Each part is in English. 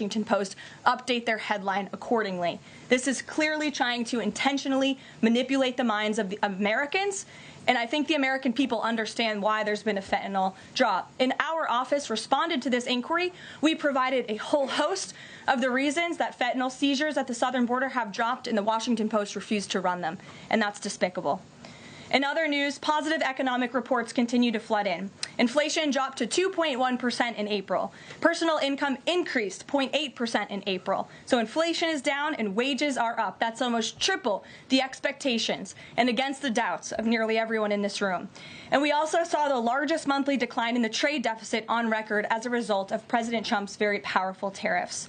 Washington Post update their headline accordingly. This is clearly trying to intentionally manipulate the minds of the Americans, and I think the American people understand why there's been a fentanyl drop. And our office responded to this inquiry. We provided a whole host of the reasons that fentanyl seizures at the southern border have dropped, and the Washington Post refused to run them, and that's despicable. In other news, positive economic reports continue to flood in. Inflation dropped to 2.1% in April. Personal income increased 0.8% in April. So inflation is down and wages are up. That's almost triple the expectations and against the doubts of nearly everyone in this room. And we also saw the largest monthly decline in the trade deficit on record as a result of President Trump's very powerful tariffs.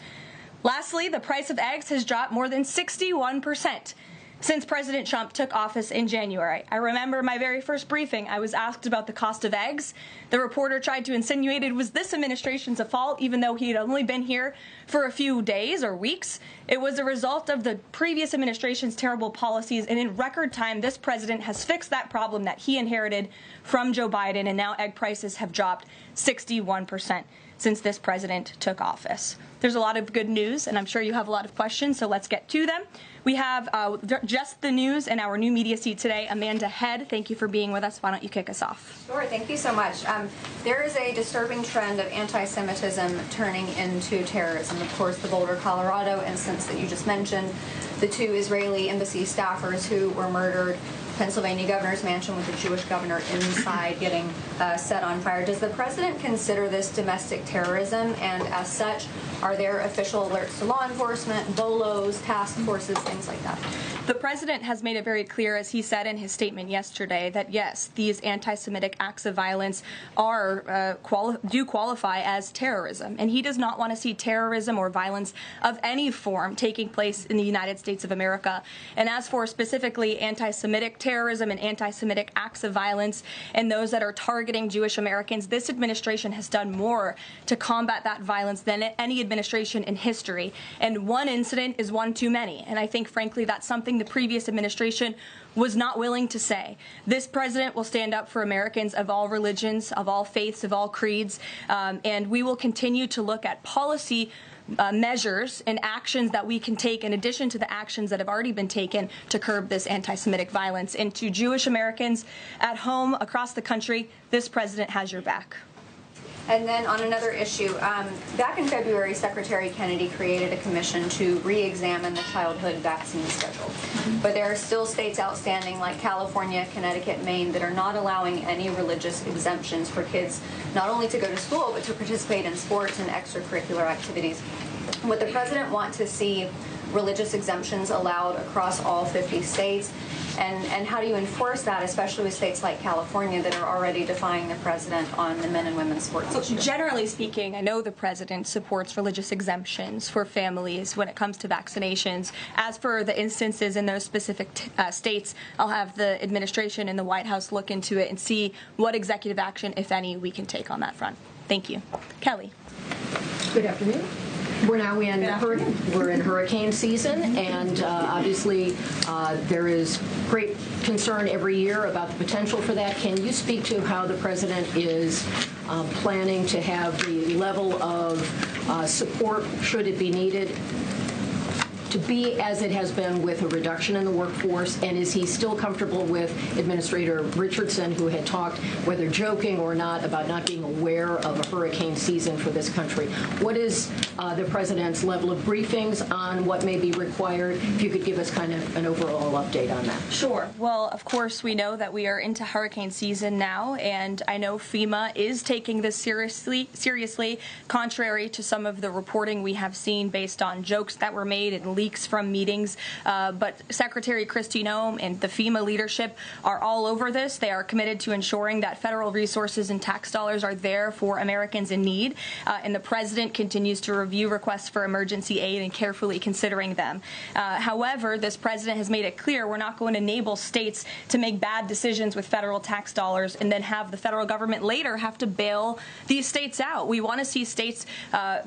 Lastly, the price of eggs has dropped more than 61% since President Trump took office in January. I remember my very first briefing, I was asked about the cost of eggs. The reporter tried to insinuate it was this administration's fault, even though he had only been here for a few days or weeks. It was a result of the previous administration's terrible policies, and in record time, this president has fixed that problem that he inherited from Joe Biden, and now egg prices have dropped 61% since this president took office. There's a lot of good news, and I'm sure you have a lot of questions, so let's get to them. We have just the news and our new media seat today. Amanda Head, thank you for being with us. Why don't you kick us off? Sure, thank you so much. There is a disturbing trend of anti-Semitism turning into terrorism. Of course, the Boulder, Colorado instance that you just mentioned, the 2 Israeli embassy staffers who were murdered, Pennsylvania governor's mansion with the Jewish governor inside getting set on fire. Does the president consider this domestic terrorism? And as such, are there official alerts to law enforcement, BOLOs, task forces, things like that? The president has made it very clear, as he said in his statement yesterday, that yes, these anti-Semitic acts of violence are do qualify as terrorism, and he does not want to see terrorism or violence of any form taking place in the United States of America. And as for specifically anti-Semitic terrorism and anti-Semitic acts of violence and those that are targeting Jewish Americans, this administration has done more to combat that violence than any administration in history. And one incident is one too many. And I think, frankly, that's something the previous administration was not willing to say. This president will stand up for Americans of all religions, of all faiths, of all creeds, and we will continue to look at policy measures and actions that we can take in addition to the actions that have already been taken to curb this anti-Semitic violence. And to Jewish Americans at home, across the country, this president has your back. And then on another issue, back in February, Secretary Kennedy created a commission to re-examine the childhood vaccine schedule. But there are still states outstanding like California, Connecticut, Maine that are not allowing any religious exemptions for kids not only to go to school but to participate in sports and extracurricular activities. Would the president want to see religious exemptions allowed across all 50 states? And how do you enforce that, especially with states like California that are already defying the president on the men and women's sports issue? Generally speaking, I know the president supports religious exemptions for families when it comes to vaccinations. As for the instances in those specific states, I'll have the administration and the White House look into it and see what executive action, if any, we can take on that front. Thank you. Kelly. Good afternoon. We're now in hurricane season, and obviously there is great concern every year about the potential for that. Can you speak to how the president is planning to have the level of support, should it be needed, to be as it has been with a reduction in the workforce? And is he still comfortable with Administrator Richardson, who had talked, whether joking or not, about not being aware of a hurricane season for this country? What is the president's level of briefings on what may be required? If you could give us kind of an overall update on that. Sure. Well, of course, we know that we are into hurricane season now, and I know FEMA is taking this seriously, contrary to some of the reporting we have seen based on jokes that were made and leaks from meetings. But Secretary Kristi Noem and the FEMA leadership are all over this. They are committed to ensuring that federal resources and tax dollars are there for Americans in need. And the president continues to review requests for emergency aid and carefully considering them. However, this president has made it clear we're not going to enable states to make bad decisions with federal tax dollars and then have the federal government later have to bail these states out. We want to see states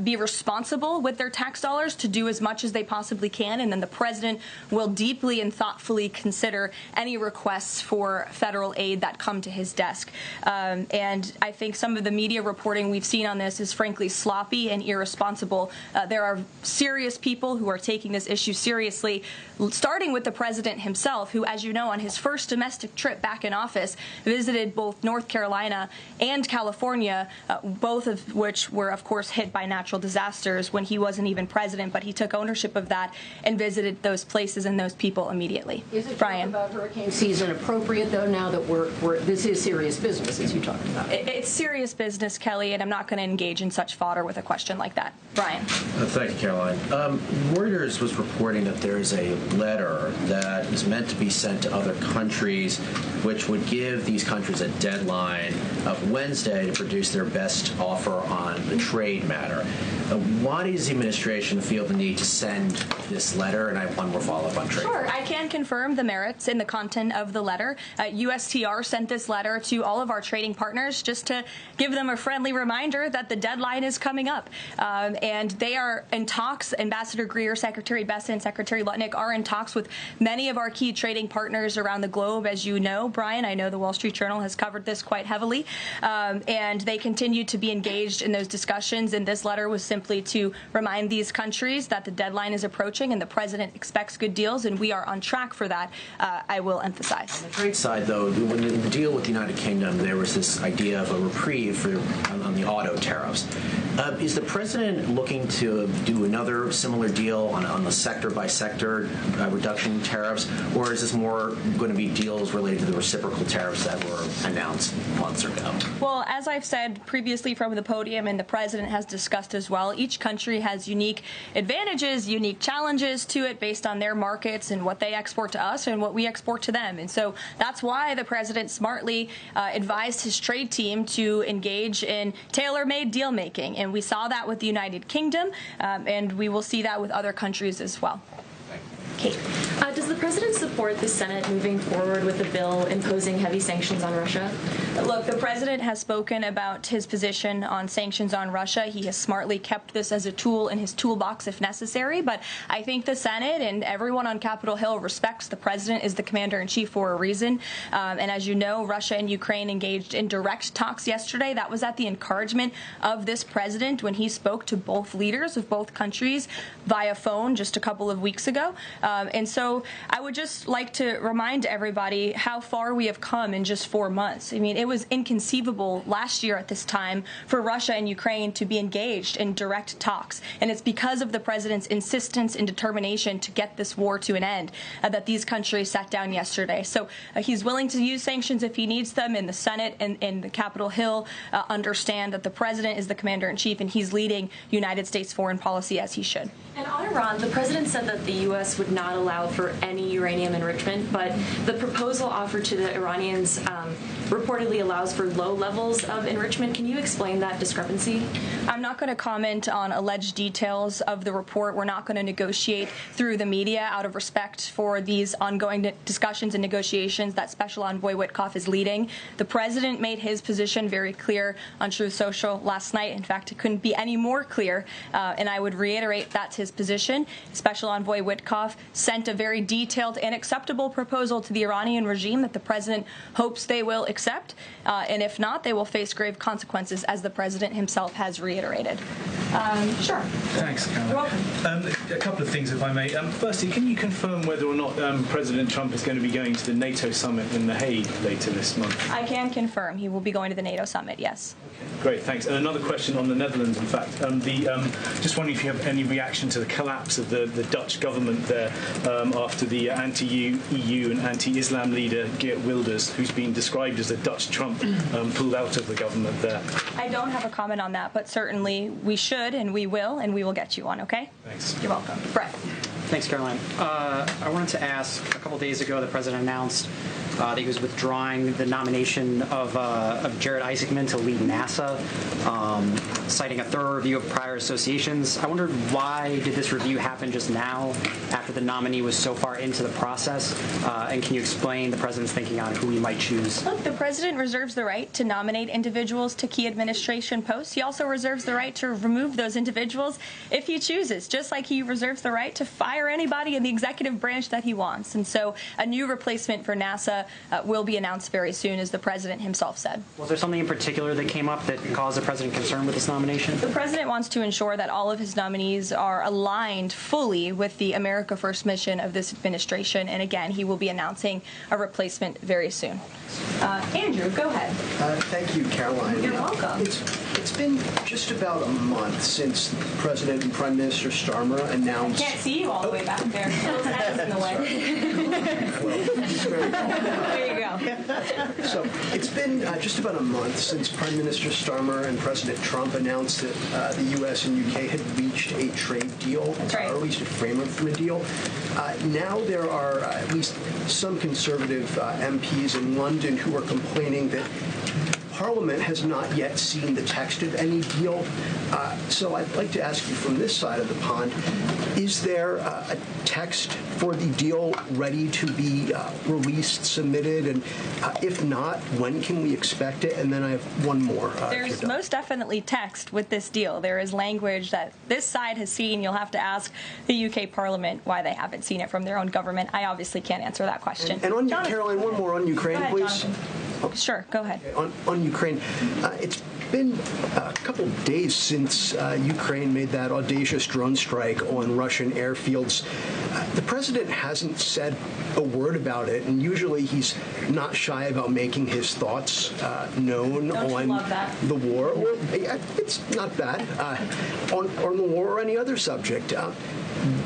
be responsible with their tax dollars to do as much as they possibly can, and then the president will deeply and thoughtfully consider any requests for federal aid that come to his desk. And I think some of the media reporting we've seen on this is frankly sloppy and irresponsible possible. There are serious people who are taking this issue seriously, starting with the president himself, who, as you know, on his first domestic trip back in office, visited both North Carolina and California, both of which were, of course, hit by natural disasters when he wasn't even president, but he took ownership of that and visited those places and those people immediately. Is it Brian? about hurricane season appropriate, though, now that this is serious business, as you talked about? It's serious business, Kelly, and I'm not going to engage in such fodder with a question like that. Brian? Thank you, Caroline. Reuters was reporting that there is a letter that is meant to be sent to other countries, which would give these countries a deadline of Wednesday to produce their best offer on the trade matter. Why does the administration feel the need to send this letter? And I have one more follow-up on trade. Sure. I can confirm the merits and the content of the letter. USTR sent this letter to all of our trading partners just to give them a friendly reminder that the deadline is coming up. And they are in talks. Ambassador Greer, Secretary Bessa, and Secretary Lutnick are in talks with many of our key trading partners around the globe. As you know, Brian, I know the Wall Street Journal has covered this quite heavily. And they continue to be engaged in those discussions. And this letter was simply to remind these countries that the deadline is approaching and the president expects good deals, and we are on track for that, I will emphasize. On the trade side, though, when the deal with the United Kingdom, there was this idea of a reprieve on the auto tariffs. Is the president looking to do another similar deal on the sector-by-sector reduction in tariffs, or is this more going to be deals related to the reciprocal tariffs that were announced months ago? Well, as I've said previously from the podium, and the president has discussed as well, each country has unique advantages, unique challenges to it based on their markets and what they export to us and what we export to them. And so that's why the president smartly advised his trade team to engage in tailor-made deal-making. And we saw that with the United Kingdom, and we will see that with other countries as well. Kate. Does the president support the Senate moving forward with the bill imposing heavy sanctions on Russia? Look, the president has spoken about his position on sanctions on Russia. He has smartly kept this as a tool in his toolbox if necessary. But I think the Senate and everyone on Capitol Hill respects the president as the commander-in-chief for a reason. And as you know, Russia and Ukraine engaged in direct talks yesterday. That was at the encouragement of this president when he spoke to both leaders of both countries via phone just a couple of weeks ago. And so I would just like to remind everybody how far we have come in just 4 months. I mean, it was inconceivable last year at this time for Russia and Ukraine to be engaged in direct talks. And it's because of the president's insistence and determination to get this war to an end that these countries sat down yesterday. So he's willing to use sanctions if he needs them, and the Senate and the Capitol Hill understand that the president is the commander-in-chief and he's leading United States foreign policy as he should. And on Iran, the president said that the U.S. would not allow for any uranium enrichment, but the proposal offered to the Iranians reportedly allows for low levels of enrichment. Can you explain that discrepancy? I'm not going to comment on alleged details of the report. We're not going to negotiate through the media out of respect for these ongoing discussions and negotiations that Special Envoy Witkoff is leading. The president made his position very clear on Truth Social last night. In fact, it couldn't be any more clear, and I would reiterate that's his position. Special Envoy Witkoff sent a very detailed and acceptable proposal to the Iranian regime that the president hopes they will accept, and if not, they will face grave consequences, as the president himself has reiterated. Sure. Thanks, Caroline. You're welcome. A couple of things, if I may. Firstly, can you confirm whether or not President Trump is going to be going to the NATO summit in The Hague later this month? I can confirm he will be going to the NATO summit, yes. Okay, great, thanks. And another question on the Netherlands, in fact. Just wondering if you have any reaction to the collapse of the Dutch government there after the anti-EU and anti-Islam leader Geert Wilders, who's been described as a Dutch Trump, pulled out of the government there. I don't have a comment on that, but certainly we should and we will get you one, okay? Thanks. You're welcome. Brett. Thanks, Caroline. I wanted to ask, a couple days ago, the president announced that he was withdrawing the nomination of Jared Isaacman to lead NASA, citing a thorough review of prior associations. I wondered, why did this review happen just now, after the nominee was so far into the process? And can you explain the president's thinking on who he might choose? Look, the president reserves the right to nominate individuals to key administration posts. He also reserves the right to remove those individuals if he chooses, just like he reserves the right to fire anybody in the executive branch that he wants. And so a new replacement for NASA Russia will be announced very soon, as the president himself said. Was there something in particular that came up that caused the president concern with this nomination? The president wants to ensure that all of his nominees are aligned fully with the America First mission of this administration. And again, he will be announcing a replacement very soon. Andrew, go ahead. Thank you, Caroline. You're welcome. It's been just about a month since President and Prime Minister Starmer announced... I can't see you all the way back there. Those heads in the way. Well, just very There you go. So it's been just about a month since Prime Minister Starmer and President Trump announced that the U.S. and U.K. had reached a trade deal, That's right. or at least a framework for a deal. Now there are at least some conservative MPs in London who are complaining that Parliament has not yet seen the text of any deal. So I'd like to ask you from this side of the pond, is there a text for the deal ready to be released, submitted? And if not, when can we expect it? And then I have one more. There's most definitely text with this deal. There is language that this side has seen. You'll have to ask the UK Parliament why they haven't seen it from their own government. I obviously can't answer that question. And on Caroline, one more on Ukraine, Go ahead, please. Jonathan. Sure, go ahead. On Ukraine, it's been a couple of days since Ukraine made that audacious drone strike on Russian airfields. The president hasn't said a word about it, and usually he's not shy about making his thoughts known on the war. Or, it's not bad. On the war or any other subject.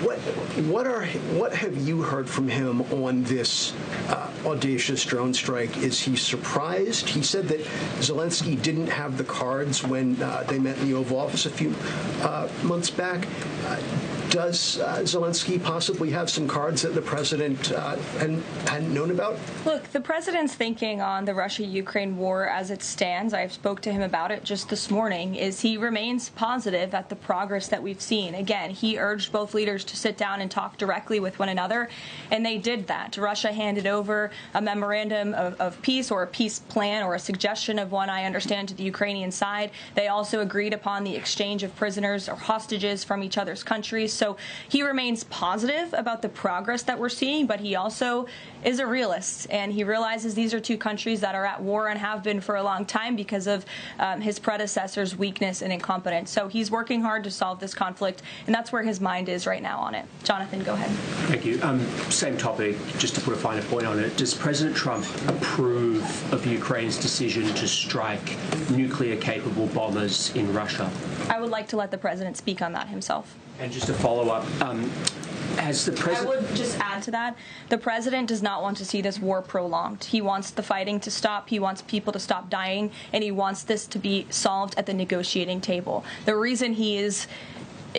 What have you heard from him on this audacious drone strike? Is he surprised? He said that Zelensky didn't have the cards when they met in the Oval Office a few months back. Does Zelensky possibly have some cards that the president hadn't known about? Look, the president's thinking on the Russia-Ukraine war as it stands, I spoke to him about it just this morning, is he remains positive at the progress that we've seen. Again, he urged both leaders to sit down and talk directly with one another, and they did that. Russia handed over a memorandum of peace, or a peace plan, or a suggestion of one, I understand, to the Ukrainian side. They also agreed upon the exchange of prisoners or hostages from each other's countries. So he remains positive about the progress that we're seeing, but he also is a realist, and he realizes these are two countries that are at war and have been for a long time because of his predecessor's weakness and incompetence. So he's working hard to solve this conflict, and that's where his mind is right now on it. Jonathan, go ahead. Thank you. Same topic, just to put a finer point on it. Does President Trump approve of Ukraine's decision to strike nuclear-capable bombers in Russia? I would like to let the president speak on that himself. And just a follow-up, has the president... I would just add to that, the president does not want to see this war prolonged. He wants the fighting to stop, he wants people to stop dying, and he wants this to be solved at the negotiating table. The reason he is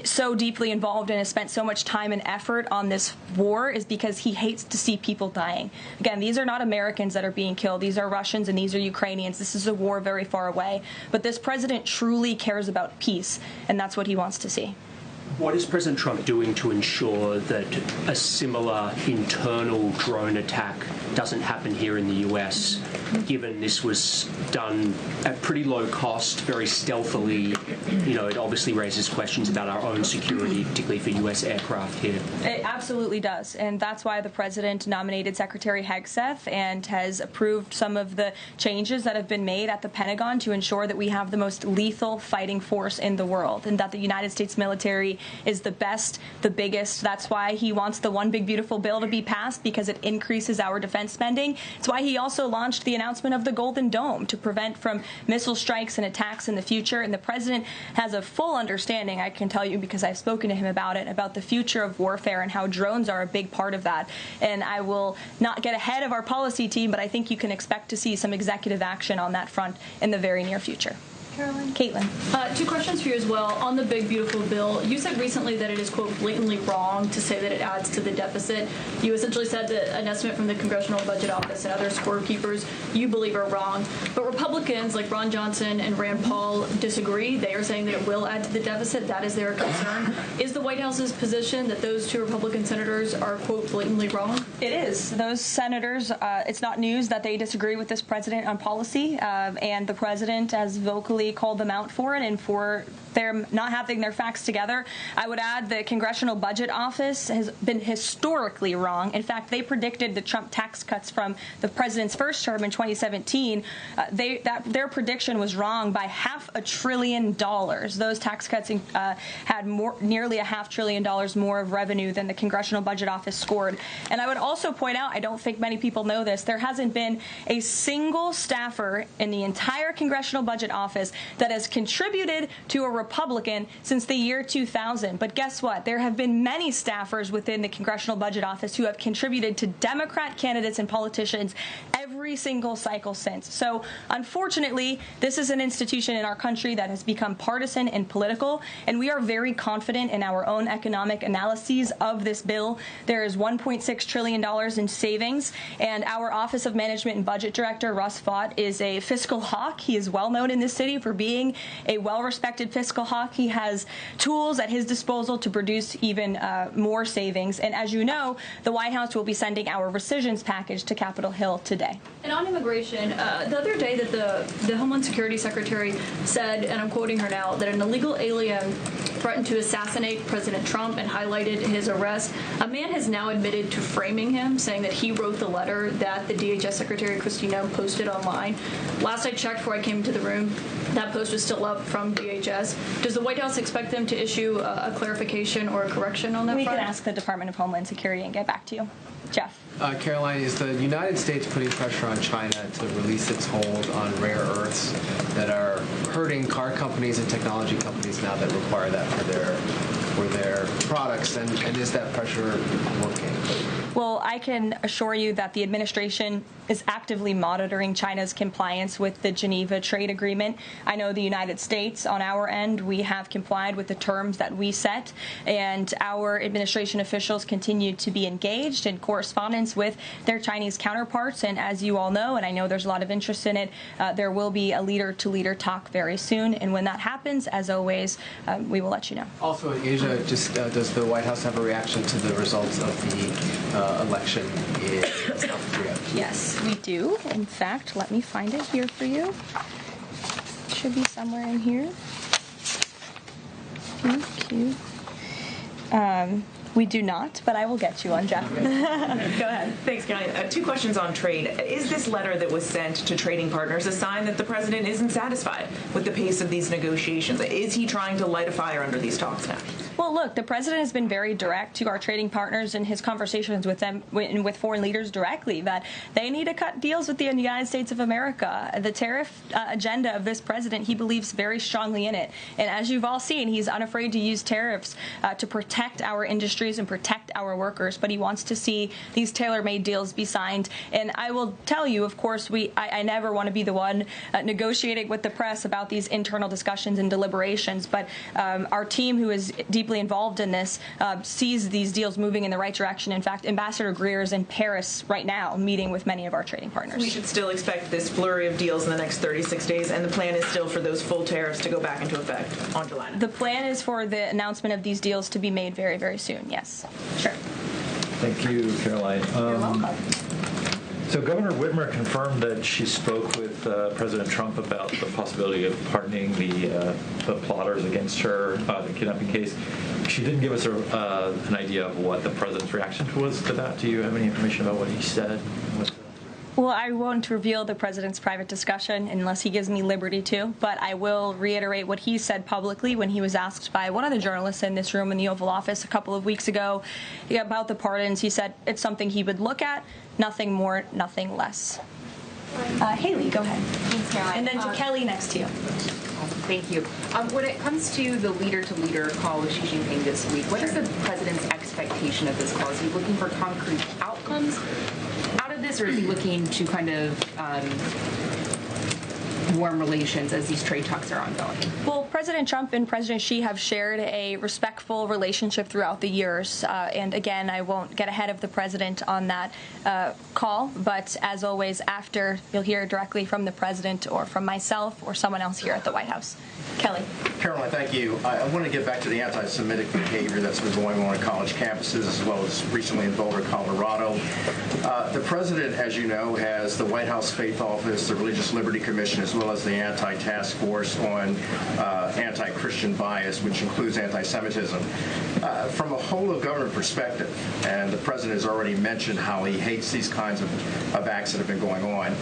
so deeply involved and has spent so much time and effort on this war is because he hates to see people dying. Again, these are not Americans that are being killed. These are Russians and these are Ukrainians. This is a war very far away. But this president truly cares about peace, and that's what he wants to see. What is President Trump doing to ensure that a similar internal drone attack doesn't happen here in the U.S., given this was done at pretty low cost, very stealthily? You know, it obviously raises questions about our own security, particularly for U.S. aircraft here. It absolutely does, and that's why the president nominated Secretary Hegseth and has approved some of the changes that have been made at the Pentagon to ensure that we have the most lethal fighting force in the world, and that the United States military is the best, the biggest. That's why he wants the One Big Beautiful Bill to be passed, because it increases our defense spending. It's why he also launched the announcement of the Golden Dome to prevent from missile strikes and attacks in the future. And the president has a full understanding, I can tell you because I've spoken to him about it, about the future of warfare and how drones are a big part of that. And I will not get ahead of our policy team, but I think you can expect to see some executive action on that front in the very near future. Caroline. Caitlin. Two questions for you as well. On the Big Beautiful Bill, you said recently that it is, quote, blatantly wrong to say that it adds to the deficit. You essentially said that an estimate from the Congressional Budget Office and other scorekeepers you believe are wrong. But Republicans like Ron Johnson and Rand Paul disagree. They are saying that it will add to the deficit. That is their concern. Is the White House's position that those two Republican senators are, quote, blatantly wrong? It is. Those senators, it's not news that they disagree with this president on policy, and the president has vocally called them out for it and for they're not having their facts together. I would add the Congressional Budget Office has been historically wrong. In fact, they predicted the Trump tax cuts from the president's first term in 2017. Their prediction was wrong by $500 billion. Those tax cuts had nearly $500 billion more of revenue than the Congressional Budget Office scored. And I would also point out, I don't think many people know this, there hasn't been a single staffer in the entire Congressional Budget Office that has contributed to a Republican since the year 2000. But guess what? There have been many staffers within the Congressional Budget Office who have contributed to Democrat candidates and politicians every single cycle since. So unfortunately, this is an institution in our country that has become partisan and political, and we are very confident in our own economic analyses of this bill. There is $1.6 trillion in savings, and our Office of Management and Budget Director, Russ Vought, is a fiscal hawk. He is well known in this city for being a well-respected fiscal hawk. He has tools at his disposal to produce even more savings. And as you know, the White House will be sending our rescissions package to Capitol Hill today. And on immigration, the other day that the Homeland Security Secretary said, and I'm quoting her now, that an illegal alien threatened to assassinate President Trump and highlighted his arrest. A man has now admitted to framing him, saying that he wrote the letter that the DHS Secretary Kristi Noem posted online. Last I checked before I came into the room, that post was still up from DHS. Does the White House expect them to issue a clarification or a correction on that front? We can ask the Department of Homeland Security and get back to you. Jeff. Karoline, is the United States putting pressure on China to release its hold on rare earths that are hurting car companies and technology companies now that require that for their products? And is that pressure working? Well, I can assure you that the administration is actively monitoring China's compliance with the Geneva Trade Agreement. I know the United States, on our end, we have complied with the terms that we set, and our administration officials continue to be engaged in correspondence with their Chinese counterparts. And as you all know, and I know there's a lot of interest in it, there will be a leader-to-leader talk very soon. And when that happens, as always, we will let you know. Also in Asia, does the White House have a reaction to the results of the election in South Korea? Yes, we do. In fact, let me find it here for you. It should be somewhere in here. Thank you. We do not, but I will get you on, Jeff. Go ahead. Thanks, Karoline. Two questions on trade. Is this letter that was sent to trading partners a sign that the president isn't satisfied with the pace of these negotiations? Is he trying to light a fire under these talks now? Well, look, the president has been very direct to our trading partners in his conversations with them and with foreign leaders directly that they need to cut deals with the United States of America. The tariff agenda of this president, he believes very strongly in it. And as you've all seen, he's unafraid to use tariffs to protect our industries and protect our workers. But he wants to see these tailor-made deals be signed. And I will tell you, of course, I never want to be the one negotiating with the press about these internal discussions and deliberations. But our team, who is deeply involved in this, sees these deals moving in the right direction. In fact, Ambassador Greer is in Paris right now meeting with many of our trading partners. We should still expect this flurry of deals in the next 36 days, and the plan is still for those full tariffs to go back into effect on July 9th. The plan is for the announcement of these deals to be made very, very soon, yes. Sure. Thank you, Karoline. You're welcome. So Governor Whitmer confirmed that she spoke with President Trump about the possibility of pardoning the plotters against her, the kidnapping case. She didn't give us an idea of what the president's reaction was to that. Do you have any information about what he said? Well, I won't reveal the president's private discussion unless he gives me liberty to, but I will reiterate what he said publicly when he was asked by one of the journalists in this room in the Oval Office a couple of weeks ago about the pardons. He said it's something he would look at, nothing more, nothing less. Haley, go ahead. Thanks, Caroline. And then to Kelly next to you. Thank you. When it comes to the leader-to-leader call with Xi Jinping this week, what is the president's expectation of this call? Is he looking for concrete outcomes out of this, or is he looking to kind of warm relations as these trade talks are ongoing? Well, President Trump and President Xi have shared a respectful relationship throughout the years. And again, I won't get ahead of the president on that call. But as always, after, you'll hear directly from the president or from myself or someone else here at the White House. Kelly. Caroline, thank you. I want to get back to the anti-Semitic behavior that's been going on college campuses, as well as recently in Boulder, Colorado. The president, as you know, has the White House Faith Office, the Religious Liberty Commission, as well as the anti-task force on anti-Christian bias, which includes anti-Semitism. From a whole of government perspective, and the president has already mentioned how he hates these kinds of acts that have been going on,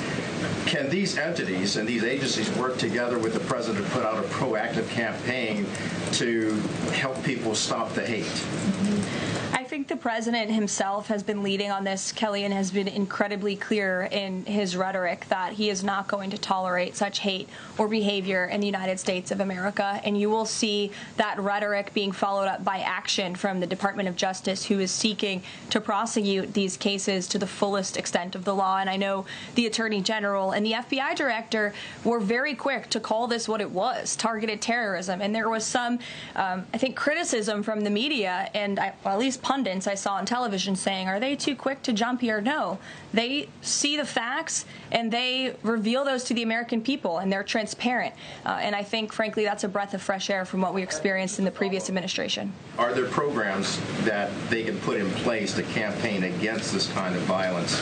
can these entities and these agencies work together with the president to put out a proactive campaign to help people stop the hate? I think the president himself has been leading on this, Kelly, and has been incredibly clear in his rhetoric that he is not going to tolerate such hate or behavior in the United States of America. And you will see that rhetoric being followed up by action from the Department of Justice, who is seeking to prosecute these cases to the fullest extent of the law. And I know the Attorney General and the FBI Director were very quick to call this what it was, targeted terrorism. And there was some, I think, criticism from the media, and at least pundits I saw on television saying, are they too quick to jump here? No. They see the facts and they reveal those to the American people, and they're transparent. And I think, frankly, that's a breath of fresh air from what we experienced in the previous administration. Are there programs that they can put in place to campaign against this kind of violence,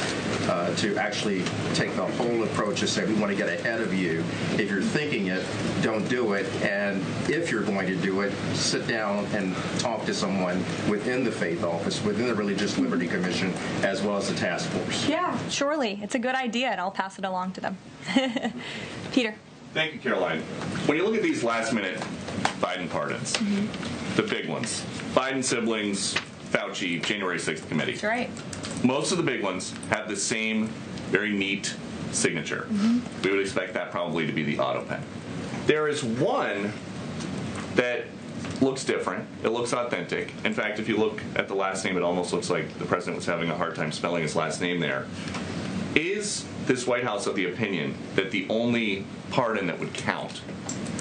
to actually take the whole approach and say, we want to get ahead of you. If you're thinking it, don't do it. And if you're going to do it, sit down and talk to someone within the faith office, within the Religious Liberty Commission, as well as the task force. Yeah, surely. It's a good idea, and I'll pass it along to them. Peter. Thank you, Karoline. When you look at these last-minute Biden pardons, the big ones, Biden siblings, Fauci, January 6th committee. That's right. Most of the big ones have the same very neat signature. We would expect that probably to be the auto pen. There is one that looks different. It looks authentic. In fact, if you look at the last name, it almost looks like the president was having a hard time spelling his last name there. Is this White House of the opinion that the only pardon that would count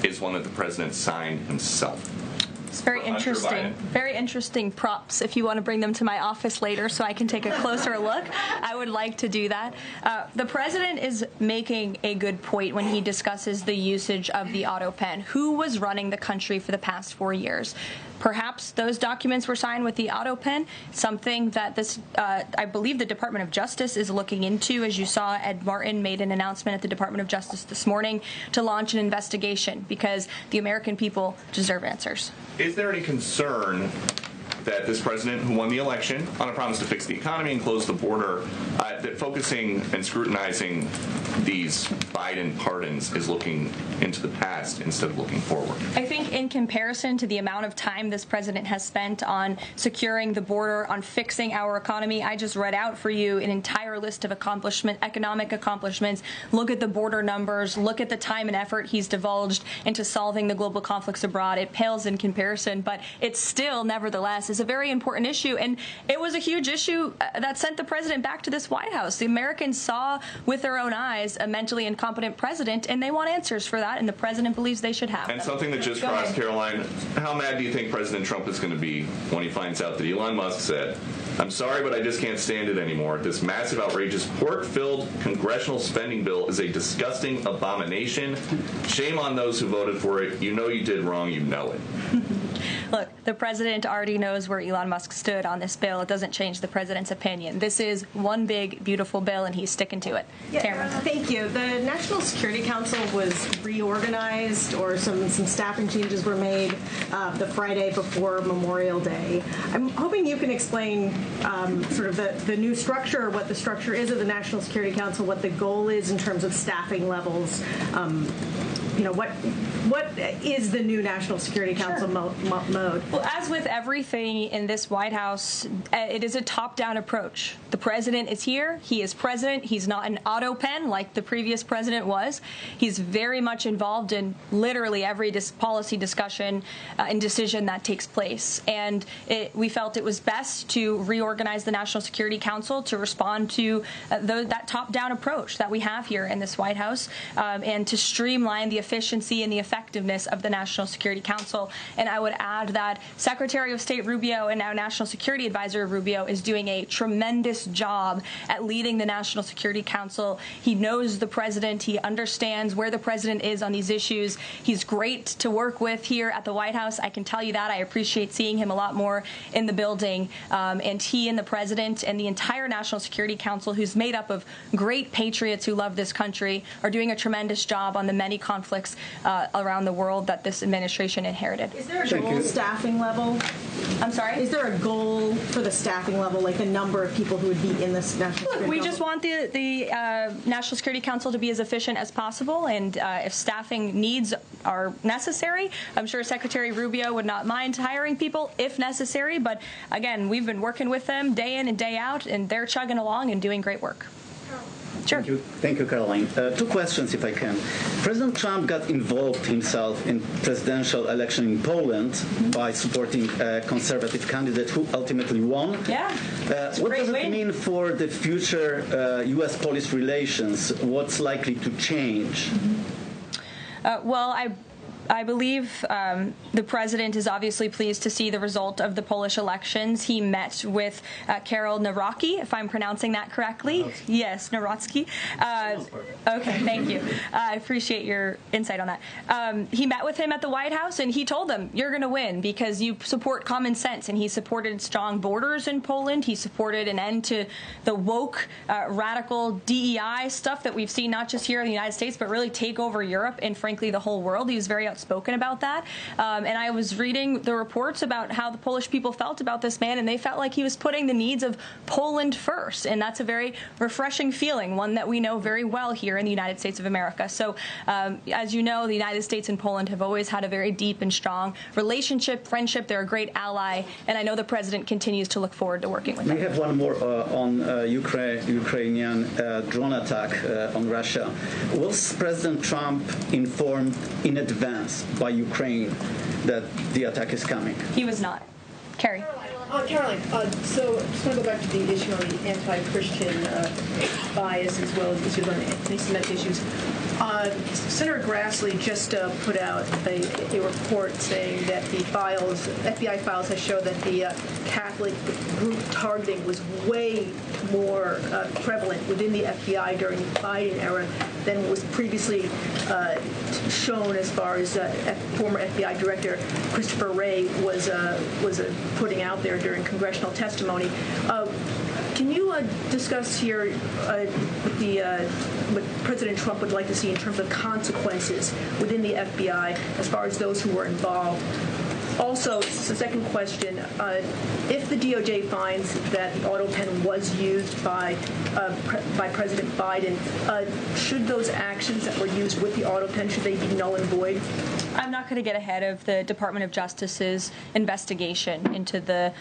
is one that the president signed himself? It's very interesting. Very interesting props. If you want to bring them to my office later so I can take a closer look, I would like to do that. The president is making a good point when he discusses the usage of the auto pen. Who was running the country for the past 4 years? Perhaps those documents were signed with the auto pen, something that this, I believe the Department of Justice is looking into. As you saw, Ed Martin made an announcement at the Department of Justice this morning to launch an investigation because the American people deserve answers. Is there any concern that this president, who won the election on a promise to fix the economy and close the border, that focusing and scrutinizing these Biden pardons is looking into the past instead of looking forward? I think in comparison to the amount of time this president has spent on securing the border, on fixing our economy, I just read out for you an entire list of economic accomplishments. Look at the border numbers. Look at the time and effort he's divulged into solving the global conflicts abroad. It pales in comparison, but it's still, nevertheless, is a very important issue, and it was a huge issue that sent the president back to this White House. The Americans saw with their own eyes a mentally incompetent president, and they want answers for that, and the president believes they should have And them. something that just crossed, Karoline, how mad do you think President Trump is going to be when he finds out that Elon Musk said, I'm sorry, but I just can't stand it anymore. This massive, outrageous, pork-filled congressional spending bill is a disgusting abomination. Shame on those who voted for it. You know you did wrong. You know it. Look, the president already knows where Elon Musk stood on this bill. It doesn't change the president's opinion. This is one big, beautiful bill, and he's sticking to it. Yeah, thank you. The National Security Council was reorganized, or some staffing changes were made the Friday before Memorial Day. I'm hoping you can explain sort of the new structure, what the structure is of the National Security Council, what the goal is in terms of staffing levels. What is the new National Security Council mode? Well, as with everything in this White House, it is a top-down approach. The president is here. He is president. He's not an auto pen like the previous president was. He's very much involved in literally every policy discussion and decision that takes place. And we felt it was best to reorganize the National Security Council to respond to that top-down approach that we have here in this White House, and to streamline the efficiency and the effectiveness of the National Security Council. And I would add that Secretary of State Rubio and now National Security Advisor Rubio is doing a tremendous job at leading the National Security Council. He knows the president. He understands where the president is on these issues. He's great to work with here at the White House. I can tell you that. I appreciate seeing him a lot more in the building. And he and the president and the entire National Security Council, who's made up of great patriots who love this country, are doing a tremendous job on the many conflicts around the world that this administration inherited. Is there a goal staffing level? I'm sorry? Is there a goal for the staffing level, like the number of people who would be in this National Security Council? We just want the National Security Council to be as efficient as possible, and if staffing needs are necessary, I'm sure Secretary Rubio would not mind hiring people if necessary, but again, we've been working with them day in and day out, and they're chugging along and doing great work. Sure. Thank you, Caroline. Two questions, if I can. President Trump got involved himself in presidential election in Poland by supporting a conservative candidate who ultimately won. Yeah. What does it mean for the future U.S.-Polish relations? What's likely to change? Well, I believe the president is obviously pleased to see the result of the Polish elections. He met with Karol Nawrocki, if I'm pronouncing that correctly. Yes, Nawrocki. Okay, thank you. I appreciate your insight on that. He met with him at the White House, and he told him, you're going to win because you support common sense. And he supported strong borders in Poland. He supported an end to the woke, radical DEI stuff that we've seen not just here in the United States, but really take over Europe and, frankly, the whole world. He was very outspoken about that. And I was reading the reports about how the Polish people felt about this man, and they felt like he was putting the needs of Poland first. And that's a very refreshing feeling, one that we know very well here in the United States of America. So, as you know, the United States and Poland have always had a very deep and strong relationship, friendship. They're a great ally, and I know the president continues to look forward to working with them. We have one more on Ukrainian drone attack on Russia. Was President Trump informed in advance by Ukraine that the attack is coming? He was not. Carrie. Caroline, so I just want to go back to the issue on the anti-Christian bias as well as issues on anti-Semitic issues. Senator Grassley just put out a report saying that the FBI files have shown that the Catholic group targeting was way more prevalent within the FBI during the Biden era than was previously shown, as far as former FBI Director Christopher Wray was putting out there during congressional testimony. Can you discuss here what President Trump would like to see in terms of consequences within the FBI as far as those who were involved? Also, the second question, if the DOJ finds that the auto pen was used by President Biden, should those actions that were used with the auto pen, should they be null and void? I'm not going to get ahead of the Department of Justice's investigation into the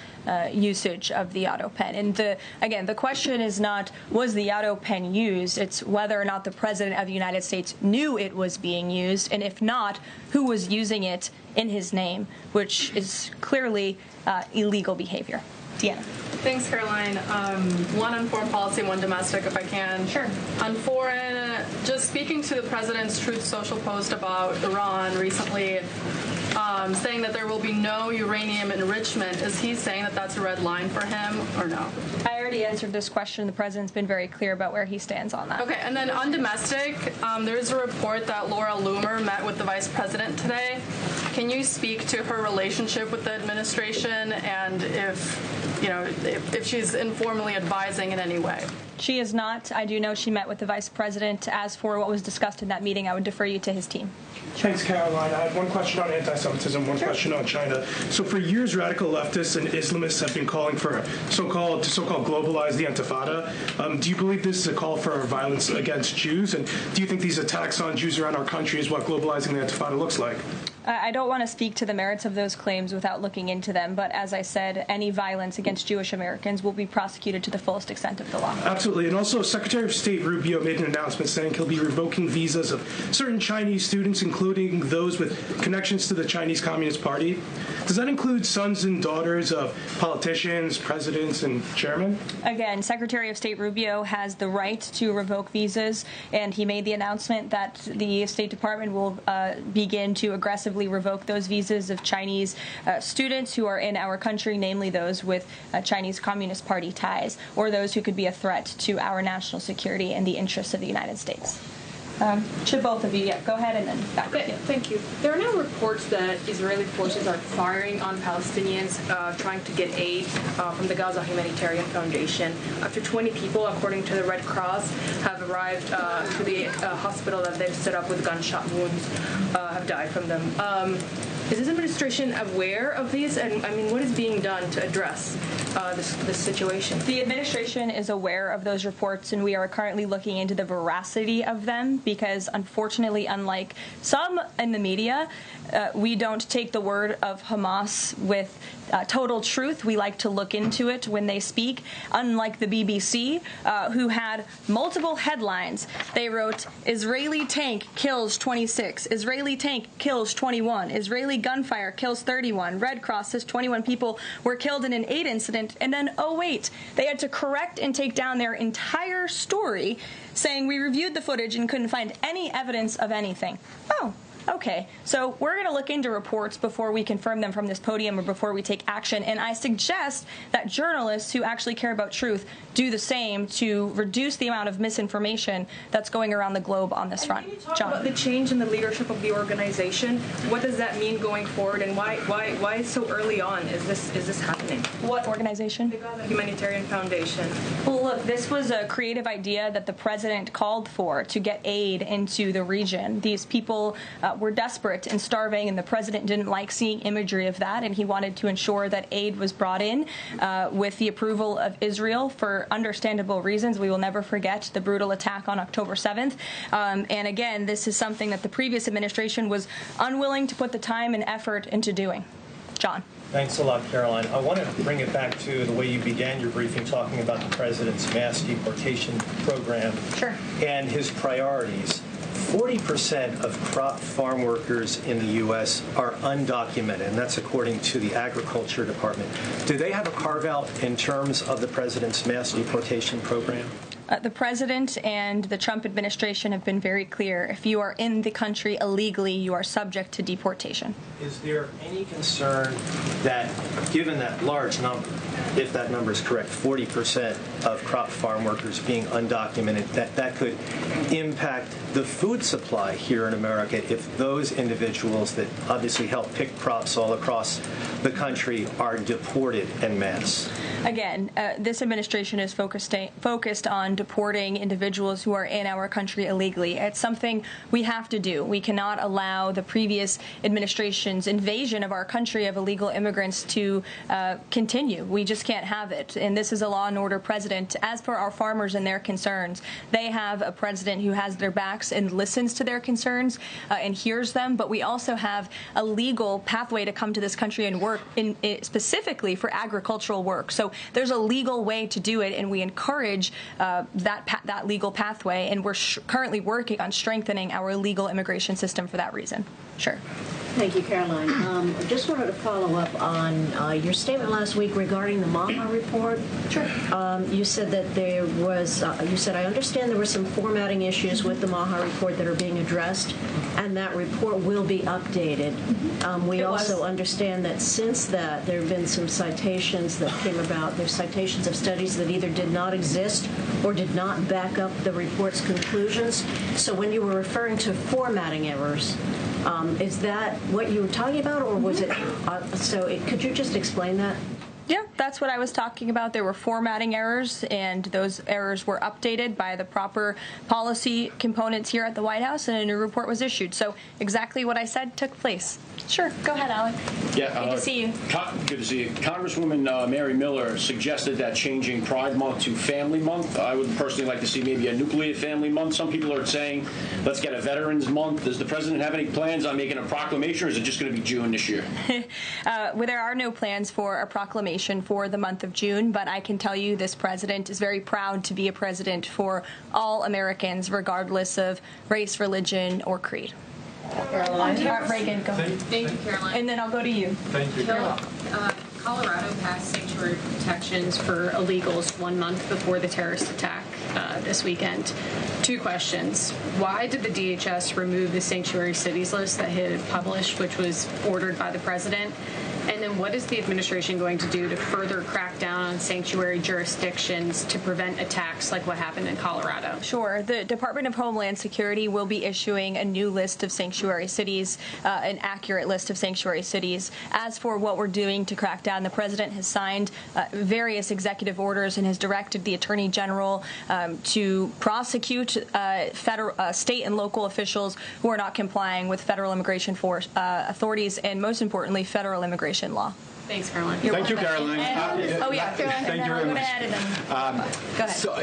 usage of the auto pen. And again, the question is not, was the auto pen used? It's whether or not the President of the United States knew it was being used, and if not, who was using it in his name, which is clearly illegal behavior. Deanna. Thanks, Caroline. One on foreign policy, one domestic, if I can. Sure. On foreign, just speaking to the president's Truth Social post about Iran recently, saying that there will be no uranium enrichment, is he saying that that's a red line for him or no? I already answered this question. The president's been very clear about where he stands on that. Okay, and then on domestic, there's a report that Laura Loomer met with the vice president today. Can you speak to her relationship with the administration and if she's informally advising in any way? She is not. I do know she met with the vice president. As for what was discussed in that meeting, I would defer you to his team. Thanks, Caroline. I had one question on anti-Semitism, one question on China. So for years, radical leftists and Islamists have been calling for so-called globalize the Intifada. Do you believe this is a call for violence against Jews? And do you think these attacks on Jews around our country is what globalizing the Intifada looks like? I don't want to speak to the merits of those claims without looking into them, but as I said, any violence against Jewish Americans will be prosecuted to the fullest extent of the law. Absolutely. And also, Secretary of State Rubio made an announcement saying he'll be revoking visas of certain Chinese students, including those with connections to the Chinese Communist Party. Does that include sons and daughters of politicians, presidents, and chairmen? Again, Secretary of State Rubio has the right to revoke visas, and he made the announcement that the State Department will begin to aggressively revoke those visas of Chinese students who are in our country, namely those with Chinese Communist Party ties, or those who could be a threat to our national security and the interests of the United States. Should both of you, go ahead and then back to you. Thank you. There are now reports that Israeli forces are firing on Palestinians trying to get aid from the Gaza Humanitarian Foundation. Up to 20 people, according to the Red Cross, have arrived to the hospital that they've set up with gunshot wounds, have died from them. Is this administration aware of these? And I mean, what is being done to address this situation? The administration is aware of those reports, and we are currently looking into the veracity of them because, unfortunately, unlike some in the media, we don't take the word of Hamas with total truth. We like to look into it when they speak. Unlike the BBC, who had multiple headlines, they wrote, Israeli tank kills 26, Israeli tank kills 21, Israeli gunfire kills 31, Red Cross says 21 people were killed in an aid incident, and then, oh wait, they had to correct and take down their entire story, saying we reviewed the footage and couldn't find any evidence of anything. Oh. Okay, so we're going to look into reports before we confirm them from this podium or before we take action, and I suggest that journalists who actually care about truth do the same to reduce the amount of misinformation that's going around the globe on this front. Can you talk about the change in the leadership of the organization? What does that mean going forward, and why so early on is this happening? What organization? The Gaza Humanitarian Foundation. Well, look, this was a creative idea that the president called for to get aid into the region. These people were desperate and starving, and the president didn't like seeing imagery of that, and he wanted to ensure that aid was brought in with the approval of Israel for understandable reasons. We will never forget the brutal attack on October 7th. And again, this is something that the previous administration was unwilling to put the time and effort into doing. John. Thanks a lot, Caroline. I want to bring it back to the way you began your briefing, talking about the president's mass deportation program and his priorities. 40% of crop farm workers in the U.S. are undocumented, and that's according to the Agriculture Department. Do they have a carve-out in terms of the president's mass deportation program? The president and the Trump administration have been very clear. If you are in the country illegally, you are subject to deportation. Is there any concern that, given that large number, if that number is correct, 40% of crop farm workers being undocumented, that could impact the food supply here in America if those individuals that obviously help pick crops all across the country are deported en masse? Again, this administration is focused on deporting individuals who are in our country illegally. It's something we have to do. We cannot allow the previous administration's invasion of our country of illegal immigrants to continue. We just can't have it. And this is a law and order president. As for our farmers and their concerns, they have a president who has their backs and listens to their concerns and hears them. But we also have a legal pathway to come to this country and work specifically for agricultural work. So there's a legal way to do it, and we encourage that legal pathway, and we're currently working on strengthening our legal immigration system for that reason. Sure. Thank you, Caroline. I just wanted to follow up on your statement last week regarding the Maha report. Sure. You said that there was, you said, I understand there were some formatting issues with the Maha report that are being addressed, and that report will be updated. We also understand that since that, there have been some citations that came about. There's citations of studies that either did not exist or did not back up the report's conclusions. So when you were referring to formatting errors, is that what you were talking about, or was it? Could you just explain that? Yeah, that's what I was talking about. There were formatting errors, and those errors were updated by the proper policy components here at the White House, and a new report was issued. So exactly what I said took place. Sure. Go ahead, Alec. Yeah, Good to see you. Good to see you. Congresswoman Mary Miller suggested that changing Pride Month to Family Month. I would personally like to see maybe a nuclear family month. Some people are saying, let's get a Veterans Month. Does the president have any plans on making a proclamation, or is it just going to be June this year? Well, there are no plans for a proclamation for the month of June, but I can tell you this president is very proud to be a president for all Americans, regardless of race, religion, or creed. Caroline. Reagan, go ahead. Thank you, Caroline. And then I'll go to you. Thank you. Colorado passed sanctuary protections for illegals 1 month before the terrorist attack this weekend. 2 questions. Why did the DHS remove the sanctuary cities list that it had published, which was ordered by the president? And then what is the administration going to do to further crack down on sanctuary jurisdictions to prevent attacks like what happened in Colorado? Sure. The Department of Homeland Security will be issuing a new list of sanctuary cities, an accurate list of sanctuary cities. As for what we're doing to crack down, the president has signed various executive orders and has directed the Attorney General to prosecute federal, state and local officials who are not complying with federal immigration authorities and, most importantly, federal immigration law. Thanks, Caroline. Thank you, Caroline. Oh, yeah. Thank you very much. Go ahead. So,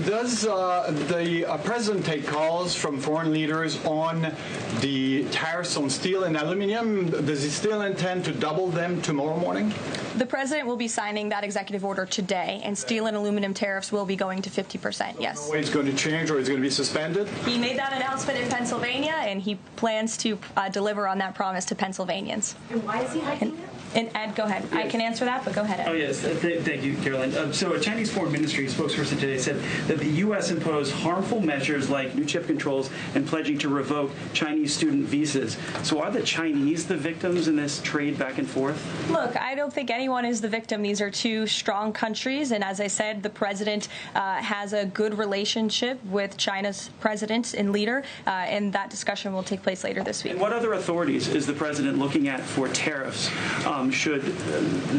does the president take calls from foreign leaders on the tariffs on steel and aluminum? Does he still intend to double them tomorrow morning? The president will be signing that executive order today, and steel and aluminum tariffs will be going to 50%, yes. No way it's going to change, or it's going to be suspended? He made that announcement in Pennsylvania, and he plans to deliver on that promise to Pennsylvanians. And why is he hiking it? And Ed, go ahead. I can answer that, but go ahead, Ed. Oh, yes. Thank you, Caroline. So a Chinese Foreign Ministry spokesperson today said that the U.S. imposed harmful measures like new chip controls and pledging to revoke Chinese student visas. So are the Chinese the victims in this trade back and forth? Look, I don't think anyone is the victim. These are two strong countries, and as I said, the president has a good relationship with China's president and leader, and that discussion will take place later this week. And what other authorities is the president looking at for tariffs should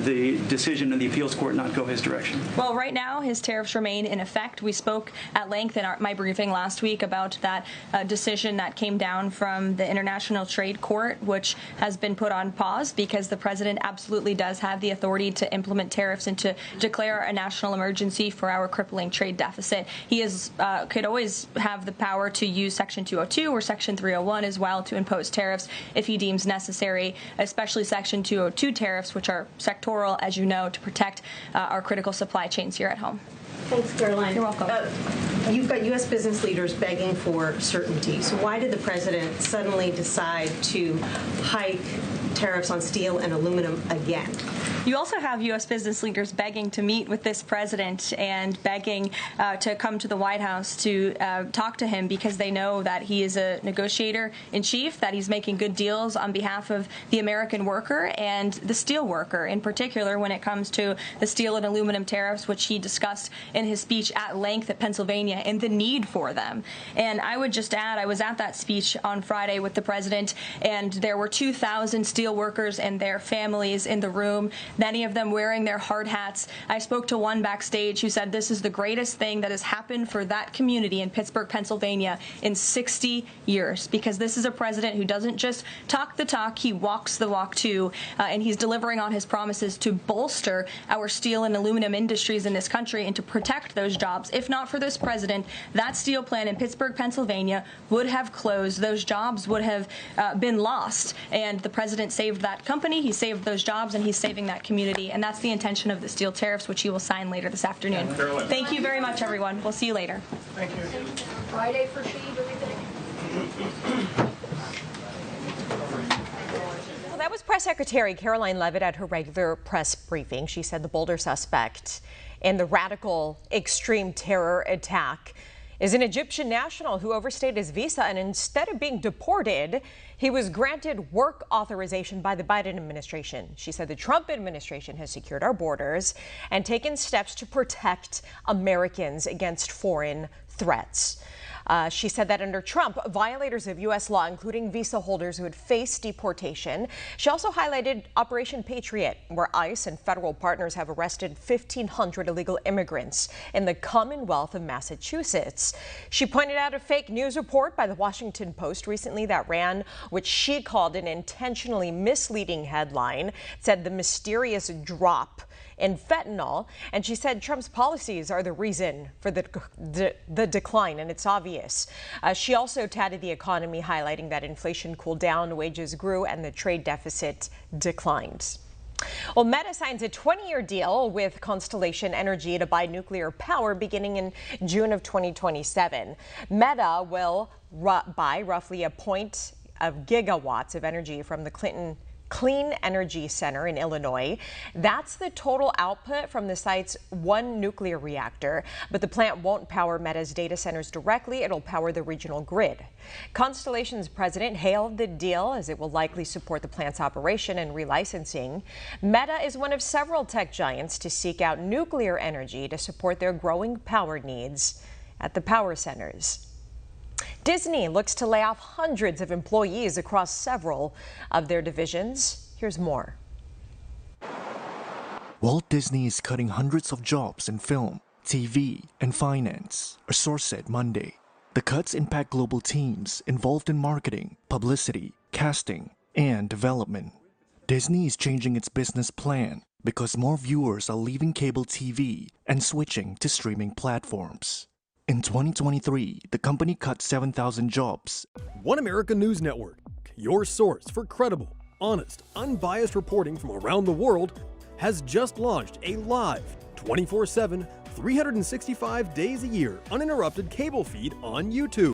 the decision of the appeals court not go his direction? Well, right now, his tariffs remain in effect. We spoke at length in my briefing last week about that decision that came down from the International Trade Court, which has been put on pause because the president absolutely does have the authority to implement tariffs and to declare a national emergency for our crippling trade deficit. He could always have the power to use Section 202 or Section 301 as well to impose tariffs if he deems necessary, especially Section 202 tariffs, which are sectoral, as you know, to protect our critical supply chains here at home. Thanks, Caroline. You're welcome. You've got U.S. business leaders begging for certainty. So why did the president suddenly decide to hike tariffs on steel and aluminum again? You also have U.S. business leaders begging to meet with this president and begging to come to the White House to talk to him because they know that he is a negotiator in chief, that he's making good deals on behalf of the American worker and the steel worker, in particular when it comes to the steel and aluminum tariffs, which he discussed in his speech at length at Pennsylvania and the need for them. And I would just add, I was at that speech on Friday with the president, and there were 2,000 steel workers and their families in the room, many of them wearing their hard hats. I spoke to one backstage who said this is the greatest thing that has happened for that community in Pittsburgh, Pennsylvania in 60 years, because this is a president who doesn't just talk the talk, he walks the walk too, and he's delivering on his promises to bolster our steel and aluminum industries in this country and to protect those jobs. If not for this president, that steel plant in Pittsburgh, Pennsylvania would have closed. Those jobs would have been lost, and the president saved that company, he saved those jobs, and he's saving that community, and that's the intention of the steel tariffs, which he will sign later this afternoon. Thank you very much, everyone. We'll see you later. Thank you. Friday for she, do we think? Well, that was Press Secretary Karoline Leavitt at her regular press briefing. She said the bolder suspect in the radical extreme terror attack is an Egyptian national who overstayed his visa, and instead of being deported, he was granted work authorization by the Biden administration. She said the Trump administration has secured our borders and taken steps to protect Americans against foreign threats. She said that under Trump, violators of U.S. law, including visa holders, would face deportation. She also highlighted Operation Patriot, where ICE and federal partners have arrested 1,500 illegal immigrants in the Commonwealth of Massachusetts. She pointed out a fake news report by the Washington Post recently that ran, which she called an intentionally misleading headline. It said the mysterious drop in fentanyl, and she said Trump's policies are the reason for the decline, and it's obvious. She also touted the economy, highlighting that inflation cooled down, wages grew, and the trade deficit declined. Well, Meta signs a 20-year deal with Constellation Energy to buy nuclear power beginning in June of 2027. Meta will buy roughly 0.1 gigawatts of energy from the Clean Energy Center in Illinois. That's the total output from the site's one nuclear reactor, but the plant won't power Meta's data centers directly. It'll power the regional grid. Constellation's president hailed the deal as it will likely support the plant's operation and relicensing. Meta is one of several tech giants to seek out nuclear energy to support their growing power needs at the power centers. Disney looks to lay off hundreds of employees across several of their divisions. Here's more. Walt Disney is cutting hundreds of jobs in film, TV, and finance, a source said Monday. The cuts impact global teams involved in marketing, publicity, casting, and development. Disney is changing its business plan because more viewers are leaving cable TV and switching to streaming platforms. In 2023, the company cut 7,000 jobs. One America News Network, your source for credible, honest, unbiased reporting from around the world, has just launched a live, 24/7, 365 days a year, uninterrupted cable feed on YouTube.